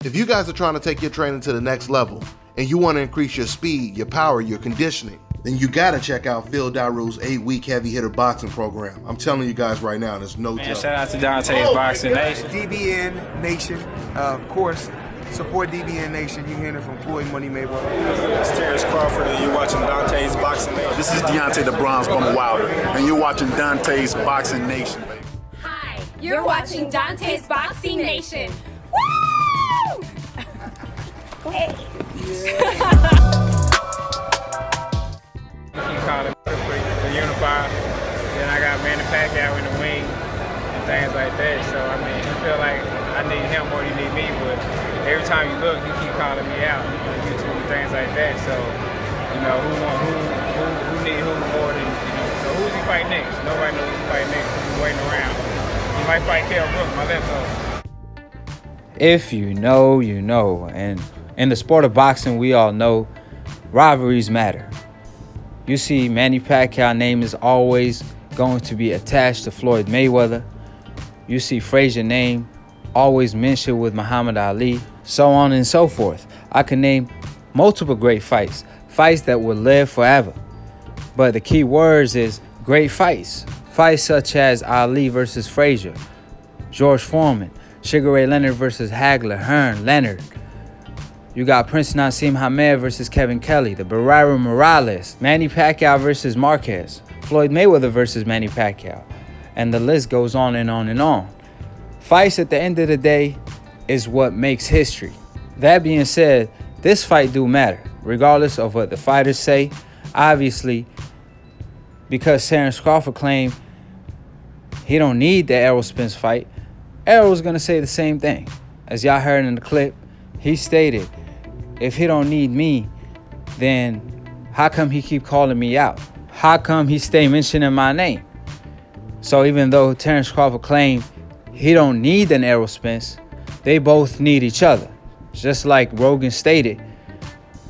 If you guys are trying to take your training to the next level and you want to increase your speed, your power, your conditioning, then you gotta check out Phil Daru's 8-week heavy hitter boxing program. I'm telling you guys right now, there's no joke. Shout out to Dante's Boxing Nation. DBN Nation, of course. Support DBN Nation. You're hearing it from Floyd Money Mayweather. It's Terence Crawford, and you're watching Dante's Boxing Nation. This is Deontay the Bronze Bomber Wilder, and you're watching Dante's Boxing Nation, baby. Hi, you're watching Dante's Boxing Nation. Woo! Hey. You call it the Unifier. Then I got Manny Pacquiao in the wing and things like that. So I mean, you feel like I need him more than you need me, but every time you look, he keep calling me out on YouTube and things like that. So you know who need who more than So who's he fight next? Nobody knows who he fight next. He's waiting around. He might fight Kell Brook, my left arm. If you know, you know. And in the sport of boxing, we all know rivalries matter. You see, Manny Pacquiao's name is always going to be attached to Floyd Mayweather. You see Frazier's name always mentioned with Muhammad Ali, so on and so forth. I can name multiple great fights that will live forever. But the key words is great fights. Fights such as Ali versus Frazier, George Foreman, Sugar Ray Leonard versus Hagler, Hearn, Leonard. You got Prince Nassim Hamed versus Kevin Kelly, the Barrera Morales, Manny Pacquiao versus Marquez, Floyd Mayweather versus Manny Pacquiao, and the list goes on and on and on. Fights at the end of the day is what makes history. That being said, this fight do matter, regardless of what the fighters say. Obviously, because Terence Crawford claimed he don't need the Errol Spence fight, Errol's gonna say the same thing. As y'all heard in the clip, he stated, if he don't need me, then how come he keep calling me out? How come he stay mentioning my name? So even though Terence Crawford claimed he don't need an Errol Spence, they both need each other. Just like Rogan stated,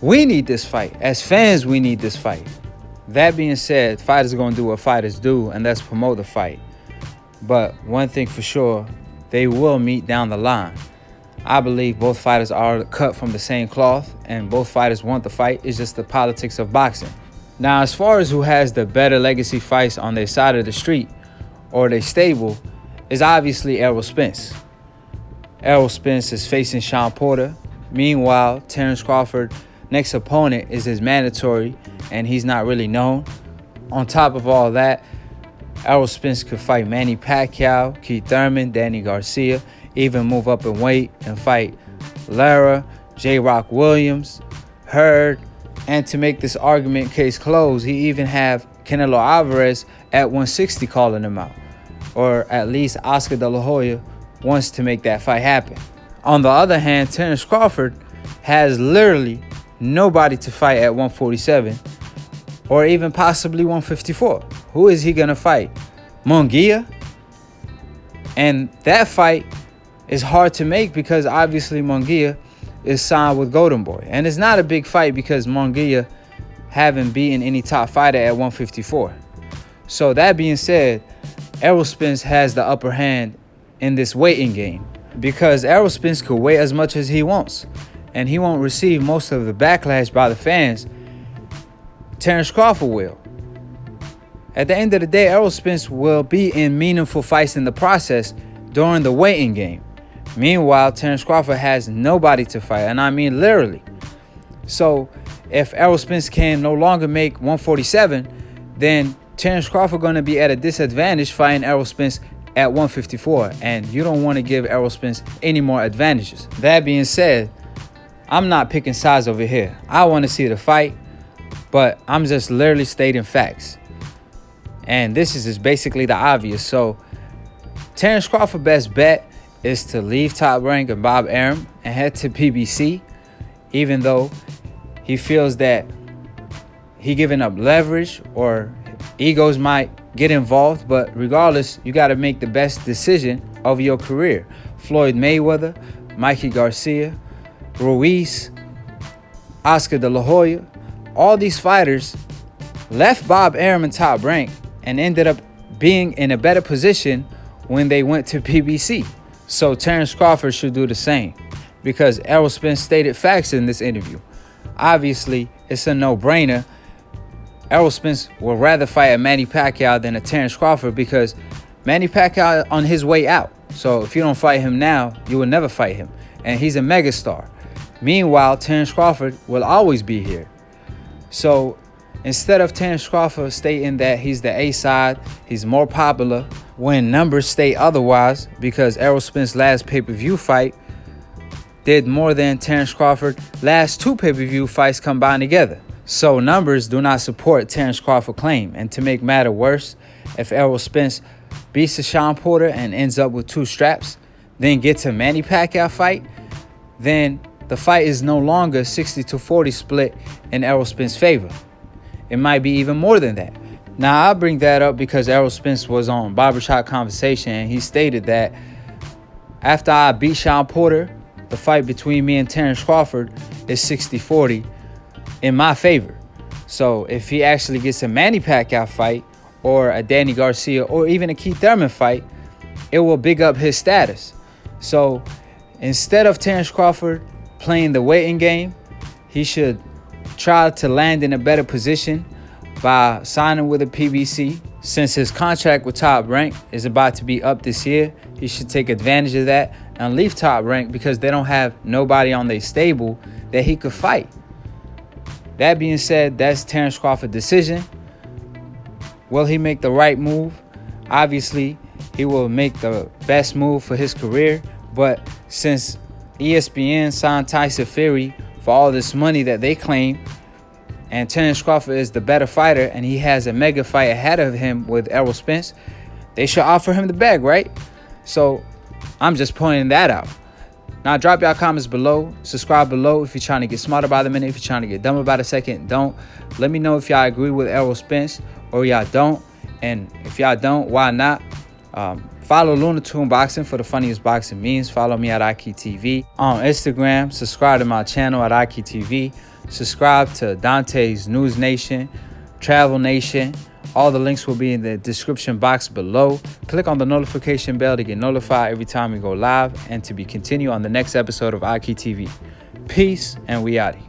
we need this fight. As fans, we need this fight. That being said, fighters are going to do what fighters do, and that's promote the fight. But one thing for sure, they will meet down the line. I believe both fighters are cut from the same cloth, and both fighters want the fight. It's just the politics of boxing. Now, as far as who has the better legacy fights on their side of the street or their stable, is obviously Errol Spence. Errol Spence is facing Sean Porter. Meanwhile, Terence Crawford next opponent is his mandatory, and he's not really known. On top of all that, Errol Spence could fight Manny Pacquiao, Keith Thurman, Danny Garcia, even move up in weight and fight Lara, J-Rock Williams, Hurd, and to make this argument case closed, he even have Canelo Alvarez at 160 calling him out, or at least Oscar De La Hoya wants to make that fight happen. On the other hand, Terence Crawford has literally nobody to fight at 147 or even possibly 154. Who is he gonna fight? Munguia? And that fight is hard to make because obviously Munguia is signed with Golden Boy. And it's not a big fight because Munguia haven't beaten any top fighter at 154. So that being said, Errol Spence has the upper hand in this weighting game because Errol Spence could weigh as much as he wants and he won't receive most of the backlash by the fans. Terence Crawford will. At the end of the day, Errol Spence will be in meaningful fights in the process during the weighting game. Meanwhile, Terence Crawford has nobody to fight, and I mean literally. So if Errol Spence can no longer make 147, then Terence Crawford going to be at a disadvantage fighting Errol Spence at 154, and you don't want to give Errol Spence any more advantages. That being said, I'm not picking sides over here. I want to see the fight, but I'm just literally stating facts. And this is just basically the obvious. So Terence Crawford's best bet is to leave Top Rank and Bob Arum and head to PBC, even though he feels that he giving up leverage or egos might get involved. But regardless, you got to make the best decision of your career. Floyd Mayweather, Mikey Garcia, Ruiz, Oscar De La Hoya, all these fighters left Bob Arum and Top Rank and ended up being in a better position when they went to PBC. So Terence Crawford should do the same because Errol Spence stated facts in this interview. Obviously, it's a no-brainer. Errol Spence would rather fight a Manny Pacquiao than a Terence Crawford because Manny Pacquiao on his way out. So if you don't fight him now, you will never fight him. And he's a megastar. Meanwhile, Terence Crawford will always be here. So instead of Terence Crawford stating that he's the A-side, he's more popular, when numbers state otherwise, because Errol Spence's last pay-per-view fight did more than Terence Crawford's last 2 pay-per-view fights combined together. So numbers do not support Terence Crawford's claim. And to make matter worse, if Errol Spence beats Sean Porter and ends up with 2 straps, then gets a Manny Pacquiao fight, then the fight is no longer 60-40 split in Errol Spence's favor. It might be even more than that. Now, I bring that up because Errol Spence was on Barbershop Conversation and he stated that after I beat Sean Porter, the fight between me and Terence Crawford is 60-40 in my favor. So if he actually gets a Manny Pacquiao fight or a Danny Garcia or even a Keith Thurman fight, it will big up his status. So instead of Terence Crawford playing the waiting game, he should try to land in a better position by signing with a PBC. Since his contract with Top Rank is about to be up this year, he should take advantage of that and leave Top Rank because they don't have nobody on their stable that he could fight. That being said, that's Terence Crawford's decision. Will he make the right move? Obviously, he will make the best move for his career. But since ESPN signed Tyson Fury for all this money that they claim, and Terence Crawford is the better fighter and he has a mega fight ahead of him with Errol Spence, they should offer him the bag, right? So I'm just pointing that out. Now, drop y'all comments below. Subscribe below if you're trying to get smarter by the minute. If you're trying to get dumber by the second, don't. Let me know if y'all agree with Errol Spence or y'all don't. And if y'all don't, why not? Follow Lunatoon Boxing for the funniest boxing memes. Follow me at IKTV on Instagram. Subscribe to my channel at IKTV. Subscribe to Dante's News Nation, Travel Nation. All the links will be in the description box below. Click on the notification bell to get notified every time we go live and to be continued on the next episode of IKTV. Peace, and we out here.